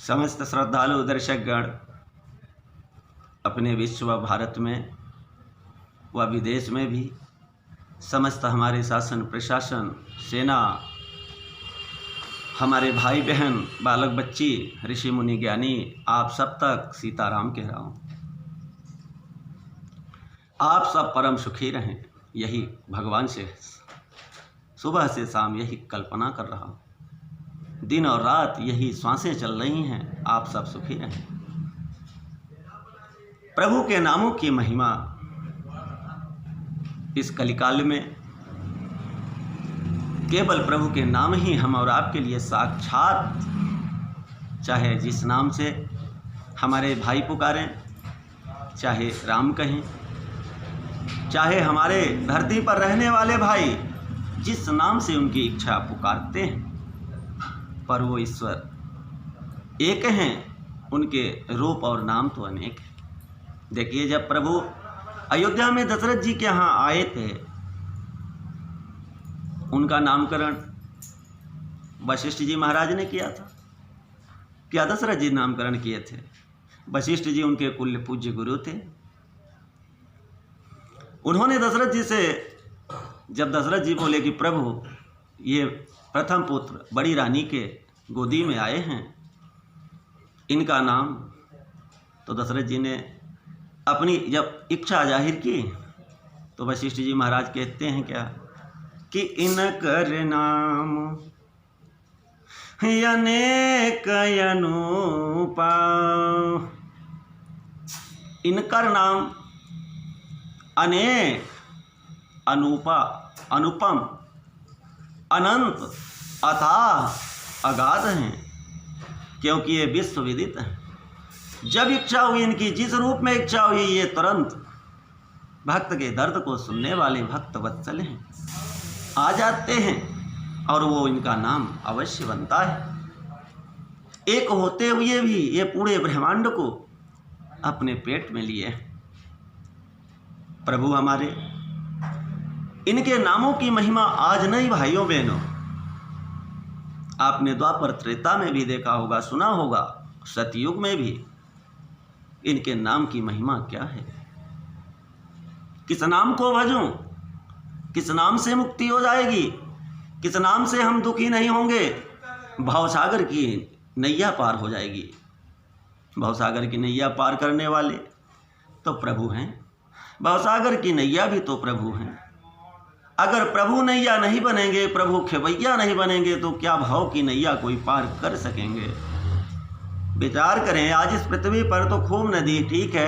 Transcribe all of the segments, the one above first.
समस्त श्रद्धालु दर्शकगण अपने विश्व व भारत में व विदेश में भी समस्त हमारे शासन प्रशासन सेना हमारे भाई बहन बालक बच्ची ऋषि मुनि ज्ञानी आप सब तक सीताराम कह रहा हूँ। आप सब परम सुखी रहें, यही भगवान से सुबह से शाम यही कल्पना कर रहा हूँ। दिन और रात यही श्वासें चल रही हैं, आप सब सुखी रहें। प्रभु के नामों की महिमा इस कलिकाल में केवल प्रभु के नाम ही हम और आपके लिए साक्षात, चाहे जिस नाम से हमारे भाई पुकारें, चाहे राम कहें, चाहे हमारे धरती पर रहने वाले भाई जिस नाम से उनकी इच्छा पुकारते हैं, पर वो ईश्वर एक हैं, उनके रूप और नाम तो अनेक हैं। देखिए, जब प्रभु अयोध्या में दशरथ जी के यहाँ आए थे, उनका नामकरण वशिष्ठ जी महाराज ने किया था। क्या दशरथ जी नामकरण किए थे? वशिष्ठ जी उनके कुल पूज्य गुरु थे। उन्होंने दशरथ जी से, जब दशरथ जी बोले कि प्रभु ये प्रथम पुत्र बड़ी रानी के गोदी में आए हैं, इनका नाम, तो दशरथ जी ने अपनी जब इच्छा जाहिर की तो वशिष्ठ जी महाराज कहते हैं क्या कि इनकर नाम अनेक अनूपा, इनकर नाम अनेक अनूपा, अनुपम, अनंत, अथाह, अगाध हैं, क्योंकि ये विश्व विदित है। जब इच्छा हुई इनकी, जिस रूप में इच्छा हुई, ये तुरंत भक्त के दर्द को सुनने वाले भक्त वत्सल हैं, आ जाते हैं और वो इनका नाम अवश्य बनता है। एक होते हुए भी ये पूरे ब्रह्मांड को अपने पेट में लिए हैं प्रभु हमारे। इनके नामों की महिमा आज नहीं भाइयों बहनों, आपने द्वापर त्रेता में भी देखा होगा, सुना होगा, सतयुग में भी इनके नाम की महिमा क्या है। किस नाम को भजूं, किस नाम से मुक्ति हो जाएगी, किस नाम से हम दुखी नहीं होंगे, भवसागर की नैया पार हो जाएगी। भवसागर की नैया पार करने वाले तो प्रभु हैं, भवसागर की नैया भी तो प्रभु हैं। अगर प्रभु नैया नहीं बनेंगे, प्रभु खेवैया नहीं बनेंगे, तो क्या भाव की नैया कोई पार कर सकेंगे। विचार करें, आज इस पृथ्वी पर तो खूब नदी, ठीक है,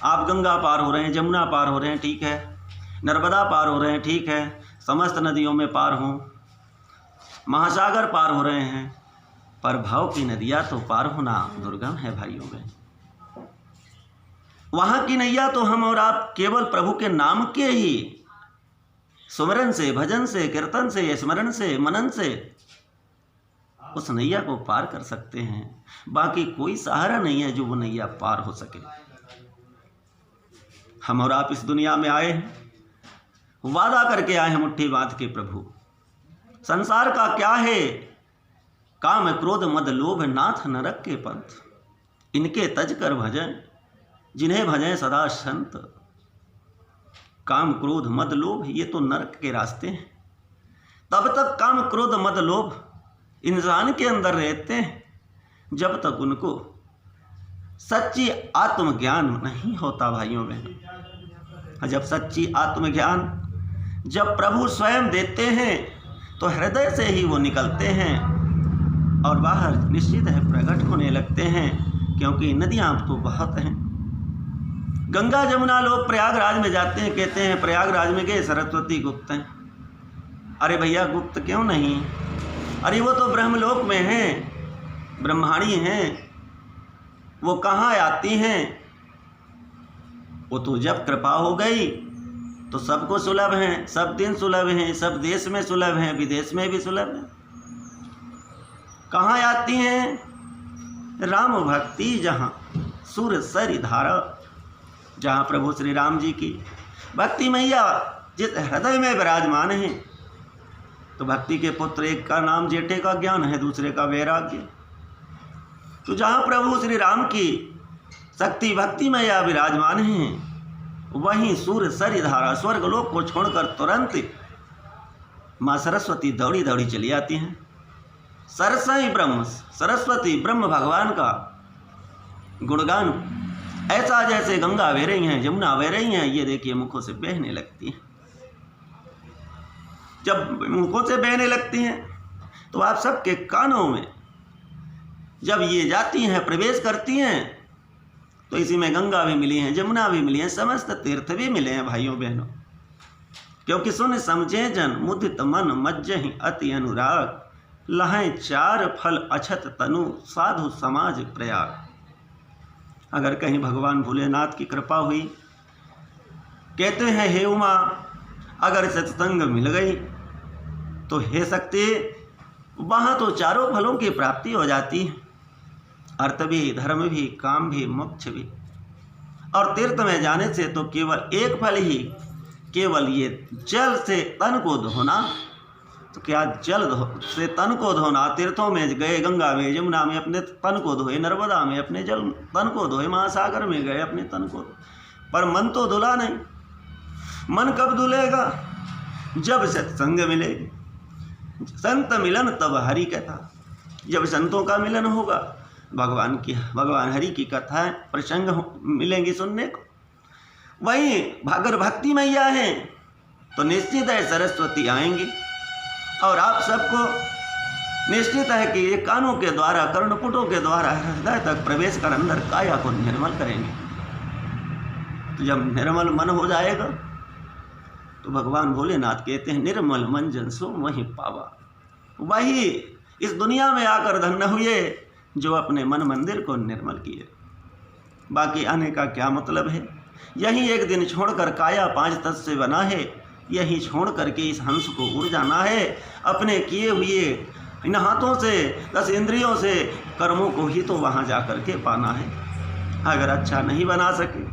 आप गंगा पार हो रहे हैं, जमुना पार हो रहे हैं, ठीक है, नर्मदा पार हो रहे हैं, ठीक है, समस्त नदियों में पार हों, महासागर पार हो रहे हैं, पर भाव की नदियाँ तो पार होना दुर्गम है भाइयों में। वहाँ की नैया तो हम और आप केवल प्रभु के नाम के ही सुमरन से, भजन से, कीर्तन से, स्मरण से, मनन से उस नैया को पार कर सकते हैं। बाकी कोई सहारा नहीं है जो वो नैया पार हो सके। हम और आप इस दुनिया में आए हैं, वादा करके आए हैं मुट्ठी बांध के प्रभु। संसार का क्या है, काम क्रोध मद लोभ नाथ नरक के पंथ, इनके तज कर भजन जिन्हें भजें सदा संत। काम क्रोध मद लोभ ये तो नरक के रास्ते हैं। तब तक काम क्रोध मद लोभ इंसान के अंदर रहते हैं जब तक उनको सच्ची आत्मज्ञान नहीं होता भाइयों बहनों। जब सच्ची आत्मज्ञान जब प्रभु स्वयं देते हैं तो हृदय से ही वो निकलते हैं और बाहर निश्चित है प्रकट होने लगते हैं, क्योंकि नदियाँ तो बहुत हैं। गंगा जमुना लोग प्रयागराज में जाते हैं, कहते हैं प्रयागराज में गए सरस्वती गुप्त हैं। अरे भैया गुप्त क्यों नहीं, अरे वो तो ब्रह्मलोक में हैं, ब्रह्माणी हैं, वो कहाँ आती हैं। वो तो जब कृपा हो गई तो सबको सुलभ हैं, सब दिन सुलभ हैं, सब देश में सुलभ हैं, विदेश में भी सुलभ हैं। कहाँ आती हैं? राम भक्ति जहाँ सुर सरी धारा, जहाँ प्रभु श्री राम जी की भक्ति मैया जिस हृदय में विराजमान है। तो भक्ति के पुत्र, एक का नाम जेठे का ज्ञान है, दूसरे का वैराग्य। तो जहाँ प्रभु श्री राम की शक्ति भक्ति में या विराजमान हैं, वहीं सूर्य सरी धारा स्वर्गलोक को छोड़कर तुरंत माँ सरस्वती दौड़ी दौड़ी चली आती हैं। सरस्वती ब्रह्म भगवान का गुणगान ऐसा जैसे गंगा बह रही हैं, यमुना बह रही हैं, ये देखिए मुखों से बहने लगती हैं। जब मुखों से बहने लगती हैं तो आप सबके कानों में जब ये जाती हैं, प्रवेश करती हैं, तो इसी में गंगा भी मिली हैं, यमुना भी मिली हैं, समस्त तीर्थ भी मिले हैं भाइयों बहनों। क्योंकि सुन समझे जन मुदित मन मज्जहि अति अनुराग, लहें चार फल अछत तनु साधु समाज प्रयाग। अगर कहीं भगवान भोलेनाथ की कृपा हुई, कहते हैं हे उमा, अगर सत्संग मिल गई तो हे शक्ति, वहाँ तो चारों फलों की प्राप्ति हो जाती है, अर्थ भी, धर्म भी, काम भी, मोक्ष भी। और तीर्थ में जाने से तो केवल एक फल ही, केवल ये जल से तन को धोना। तो क्या जल से तन को धोना? तीर्थों में गए, गंगा में, यमुना में अपने तन को धोए, नर्मदा में अपने जल तन को धोए, महासागर में गए अपने तन को, पर मन तो धुला नहीं। मन कब धुलेगा? जब सत्संग मिलेगी। संत मिलन तब हरि कथा। जब संतों का मिलन होगा, भगवान हरि की कथाएं प्रसंग मिलेंगी सुनने को। वहीं अगर भक्ति मैया हैं तो निश्चित है सरस्वती आएंगी, और आप सबको निश्चित है कि ये कानों के द्वारा, कर्णपुटों के द्वारा हृदय तक प्रवेश कर अंदर काया को निर्मल करेंगे। तो जब निर्मल मन हो जाएगा तो भगवान भोलेनाथ कहते हैं निर्मल मन जन सो वही पावा। वही इस दुनिया में आकर धन्य हुए जो अपने मन मंदिर को निर्मल किए। बाकी आने का क्या मतलब है? यही एक दिन छोड़कर, काया 5 तत्व से बना है, यही छोड़ करके इस हंस को उड़ जाना है। अपने किए हुए इन हाथों से, 10 इंद्रियों से कर्मों को ही तो वहाँ जा कर के पाना है। अगर अच्छा नहीं बना सके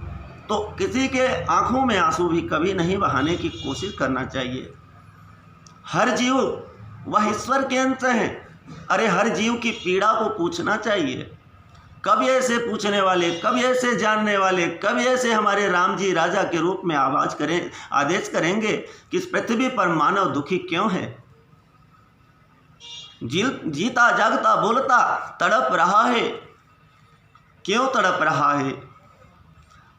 तो किसी के आंखों में आंसू भी कभी नहीं बहाने की कोशिश करना चाहिए। हर जीव वह ईश्वर के अंश है। अरे हर जीव की पीड़ा को पूछना चाहिए। कब ऐसे पूछने वाले, कब ऐसे जानने वाले, कब ऐसे हमारे राम जी राजा के रूप में आदेश करेंगे कि इस पृथ्वी पर मानव दुखी क्यों है? जीता जागता बोलता तड़प रहा है, क्यों तड़प रहा है?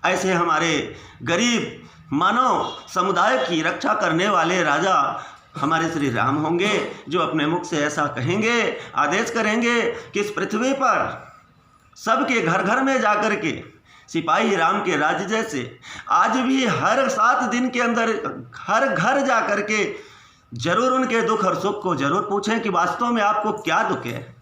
ऐसे हमारे गरीब मानव समुदाय की रक्षा करने वाले राजा हमारे श्री राम होंगे, जो अपने मुख से ऐसा कहेंगे, आदेश करेंगे कि इस पृथ्वी पर सबके घर घर में जाकर के सिपाही राम के राज्य जैसे आज भी हर 7 दिन के अंदर हर घर जा कर के जरूर उनके दुख और सुख को जरूर पूछें कि वास्तव में आपको क्या दुख है,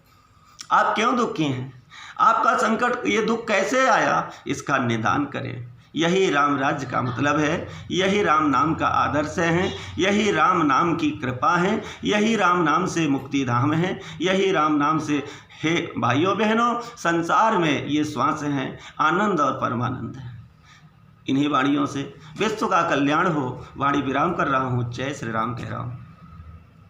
आप क्यों दुखी हैं, आपका संकट, ये दुख कैसे आया, इसका निदान करें। यही राम राज्य का मतलब है, यही राम नाम का आदर्श है, यही राम नाम की कृपा है, यही राम नाम से मुक्ति धाम है, यही राम नाम से, हे भाइयों बहनों, संसार में ये श्वास हैं, आनंद और परमानंद है। इन्हीं वाणियों से विश्व का कल्याण हो। वाणी विराम कर रहा हूँ। जय श्री राम कह रहा हूँ।